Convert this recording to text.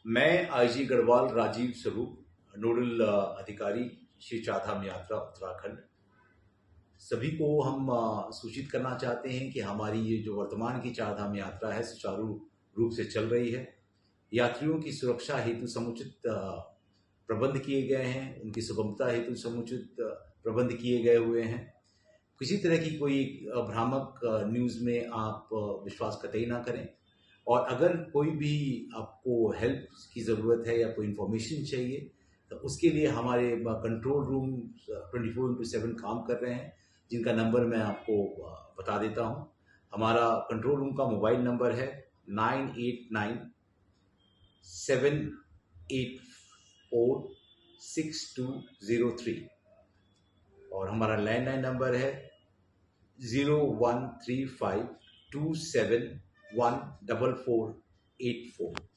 मैं आईजी गढ़वाल राजीव स्वरूप, नोडल अधिकारी श्री चारधाम यात्रा उत्तराखंड। सभी को हम सूचित करना चाहते हैं कि हमारी ये जो वर्तमान की चारधाम यात्रा है सुचारू रूप से चल रही है। यात्रियों की सुरक्षा हेतु समुचित प्रबंध किए गए हैं, उनकी सुगमता हेतु समुचित प्रबंध किए गए हुए हैं। किसी तरह की कोई भ्रामक न्यूज़ में आप विश्वास कतई ना करें। और अगर कोई भी आपको हेल्प की ज़रूरत है या कोई इन्फॉर्मेशन चाहिए तो उसके लिए हमारे कंट्रोल रूम 24/7 काम कर रहे हैं, जिनका नंबर मैं आपको बता देता हूं। हमारा कंट्रोल रूम का मोबाइल नंबर है 9897846203 और हमारा लैंडलाइन नंबर है 013527144484।